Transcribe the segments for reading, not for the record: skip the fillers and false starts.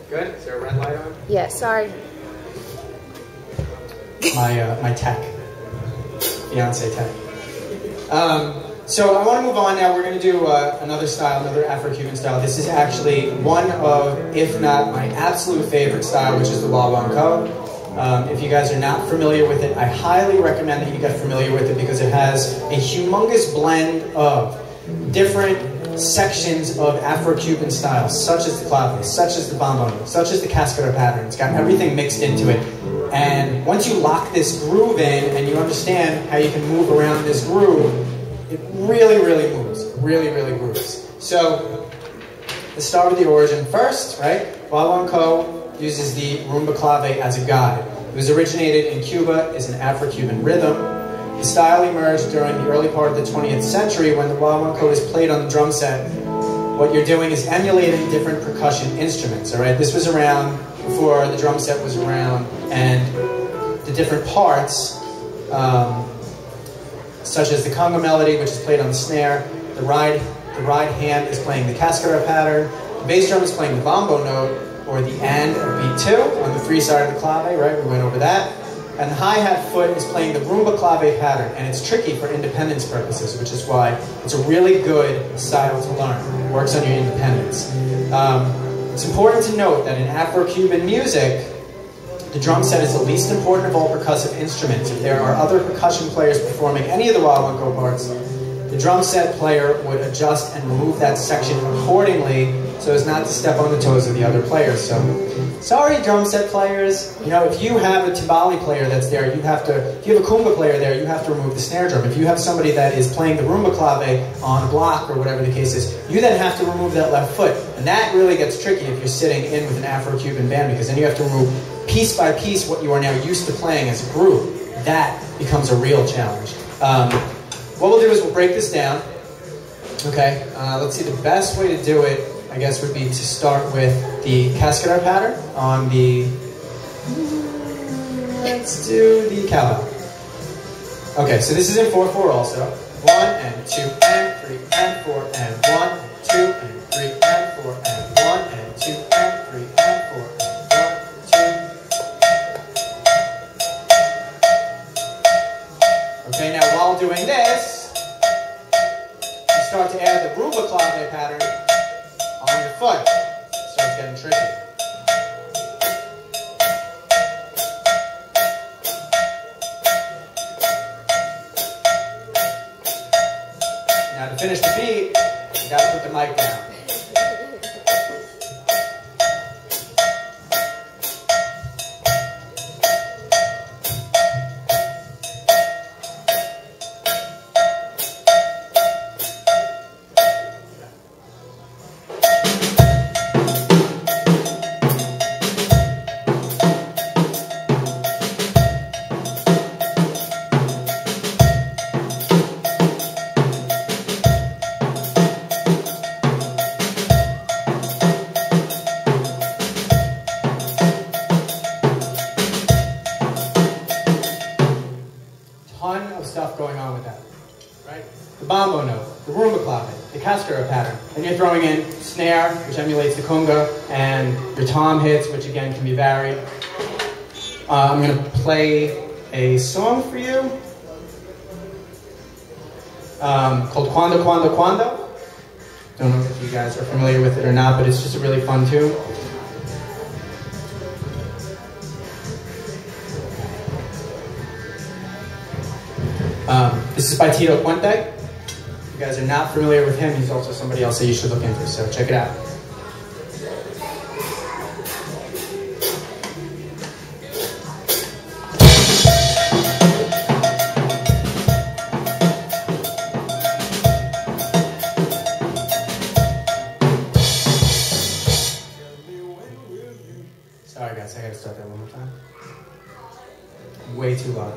Good? Is there a red light on? Yeah, sorry. My tech. Fiance tech. So I want to move on now. We're going to do another style, another Afro-Cuban style. This is actually one of, if not my absolute favorite style, which is the Guaguanco. If you guys are not familiar with it, I highly recommend that you get familiar with it because it has a humongous blend of different sections of Afro-Cuban styles, such as the clave, such as the bombo, such as the cascada pattern. It's got everything mixed into it. And once you lock this groove in and you understand how you can move around this groove, it really, really moves. It really, really grooves. So let's start with the origin first, right? Guaguanco uses the rumba clave as a guide. It was originated in Cuba as an Afro-Cuban rhythm. The style emerged during the early part of the 20th century when the guaguanco is played on the drum set. What you're doing is emulating different percussion instruments, all right? This was around before the drum set was around, and the different parts, such as the conga melody, which is played on the snare, the ride hand is playing the cascada pattern, the bass drum is playing the bombo note, or the and of beat 2 on the 3 side of the clave, right? We went over that. And the hi-hat foot is playing the rumba clave pattern, and it's tricky for independence purposes, which is why it's a really good style to learn. It works on your independence. It's important to note that in Afro-Cuban music, the drum set is the least important of all percussive instruments. If there are other percussion players performing any of the guaguanco parts, the drum set player would adjust and remove that section accordingly so as not to step on the toes of the other players. So, sorry drum set players, you know, if you have a timbali player that's there, you have to, if you have a conga player there, you have to remove the snare drum. If you have somebody that is playing the rumba clave on a block or whatever the case is, you then have to remove that left foot. And that really gets tricky if you're sitting in with an Afro-Cuban band, because then you have to remove piece by piece what you are now used to playing as a groove. That becomes a real challenge. What we'll do is we'll break this down. Okay, let's see, the best way to do it, I guess, would be to start with the cascada pattern on the, let's do the cowbell. Okay, so this is in 4/4 also. 1 and 2 and 3 and 4 and 1 and 2 and 3 and 4 and 1 and 2 and 3 and 4 and 1, 2. Okay, now while doing this, you start to add the rumba clave pattern on your foot. It starts getting tricky. Now to finish the beat, you gotta put the mic down. Going on with that, right? The bombo note, the rumba clave, the cascada pattern, and you're throwing in snare, which emulates the conga, and your tom hits, which again can be varied. I'm going to play a song for you called Quando Quando Quando. Don't know if you guys are familiar with it or not, but it's just a really fun tune. This is by Tito Puente. If you guys are not familiar with him, he's also somebody else that you should look into, so check it out. Sorry guys, I gotta start that one more time. Way too loud.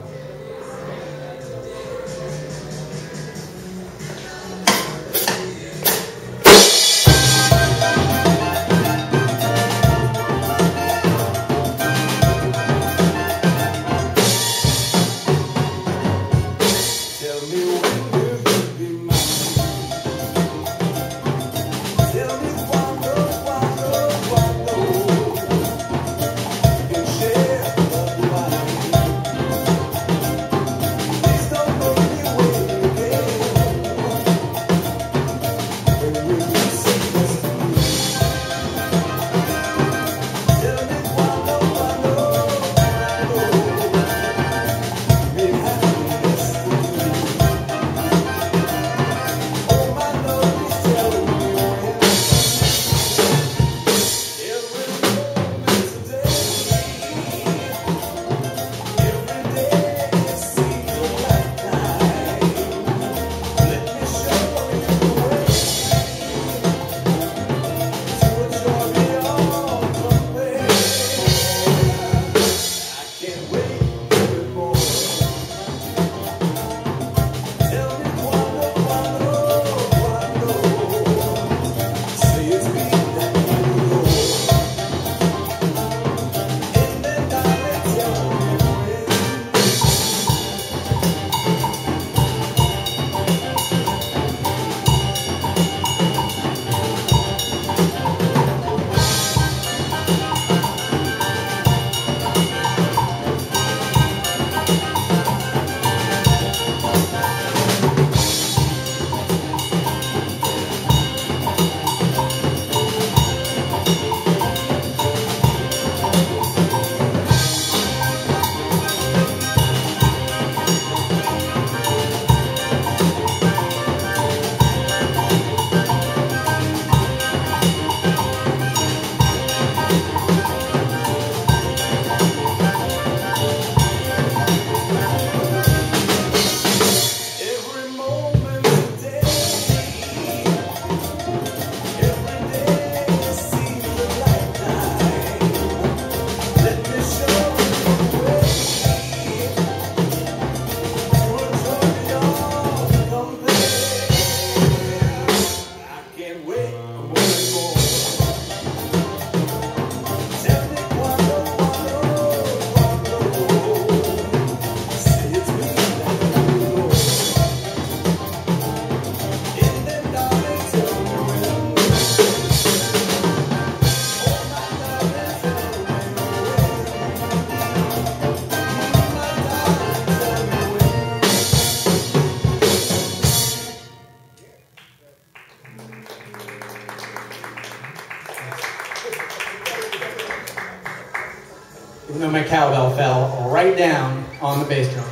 even though my cowbell fell right down on the bass drum.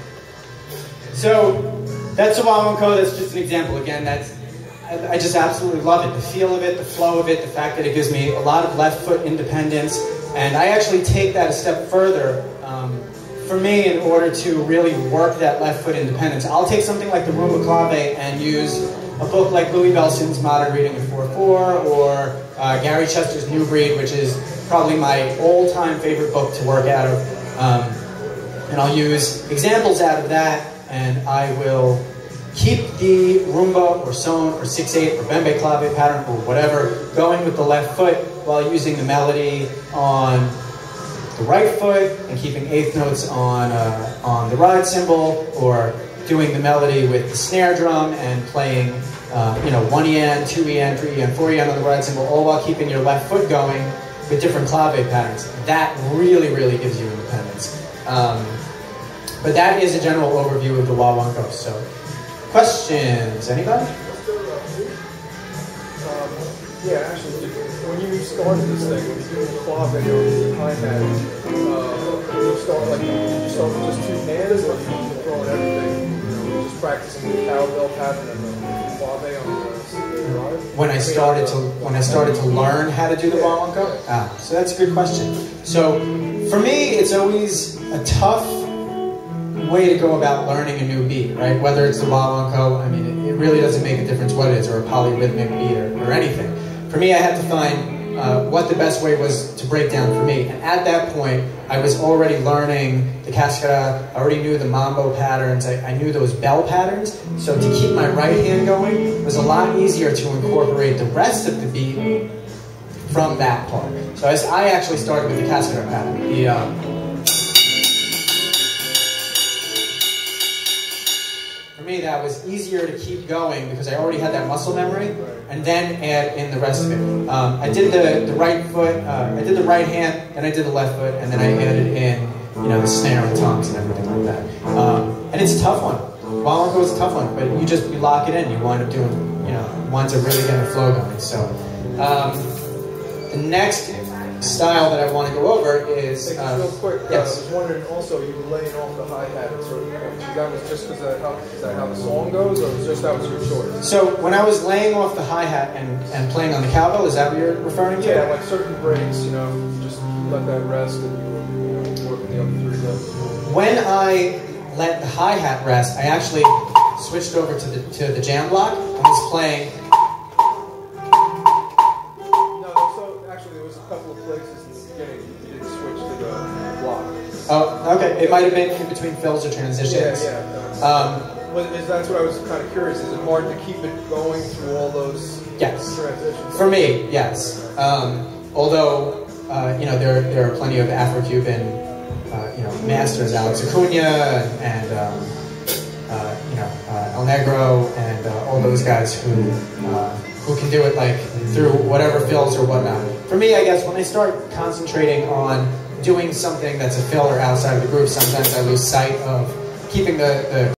So that's a Guaguanco. That's just an example. Again, I just absolutely love it. The feel of it, the flow of it, the fact that it gives me a lot of left foot independence. And I actually take that a step further. For me, in order to really work that left foot independence, I'll take something like the rumba clave and use a book like Louis Bellson's Modern Reading of 4/4 or Gary Chester's New Breed, which is probably my all-time favorite book to work out of. And I'll use examples out of that, and I will keep the rumba or son or 6/8 or bembe clave pattern or whatever going with the left foot while using the melody on the right foot and keeping eighth notes on the ride cymbal, or doing the melody with the snare drum and playing 1 EN, 2 EN, 3 EN, 4 EN on the ride cymbal, all while keeping your left foot going with different clave patterns. That really, really gives you independence. But that is a general overview of the Guaguanco. So, questions? Anybody? Yeah, actually, when you started this thing, when you do the clave and the hi-hat, you start with just 2 hands, or you throwing everything, just practicing the cowbell pattern and the clave on the ride? When I started to learn how to do the Guaguanco? So that's a good question. So for me, it's always a tough way to go about learning a new beat, right? Whether it's the Guaguanco, I mean, it really doesn't make a difference what it is, or a polyrhythmic beat, or anything. For me, I had to find what the best way was to break down for me. And at that point, I was already learning the cascara. I already knew the mambo patterns. I knew those bell patterns. So to keep my right hand going was a lot easier to incorporate the rest of the beat from that part. So I actually started with the cascara pattern. For me, that was easier to keep going because I already had that muscle memory, and then add in the rest of it. I did the right foot, I did the right hand, then I did the left foot, and then I added in, the snare and toms and everything like that. And it's a tough one. Guaguanco is a tough one, but you lock it in. You wind up doing, want to really get the flow going. So the next style that I want to go over is... real quick, yes. I was wondering also, you were laying off the hi-hat at certain points. That was just because is that how the song goes, or just that was your choice? So when I was laying off the hi-hat and playing on the cowbell, is that what you're referring to? Yeah, like certain breaks, just let that rest and you were working the other 3 notes. When I let the hi-hat rest, I actually switched over to the jam block and was playing... Oh, okay. It might have been in between fills or transitions. Yeah. That's what I was kind of curious. Is it hard to keep it going through all those transitions? For me, yes. Although, there are plenty of Afro-Cuban, masters, Alex Acuna and El Negro, and all those guys who can do it through whatever fills or whatnot. For me, I guess when I start concentrating on doing something that's a filler outside of the groove, sometimes I lose sight of keeping the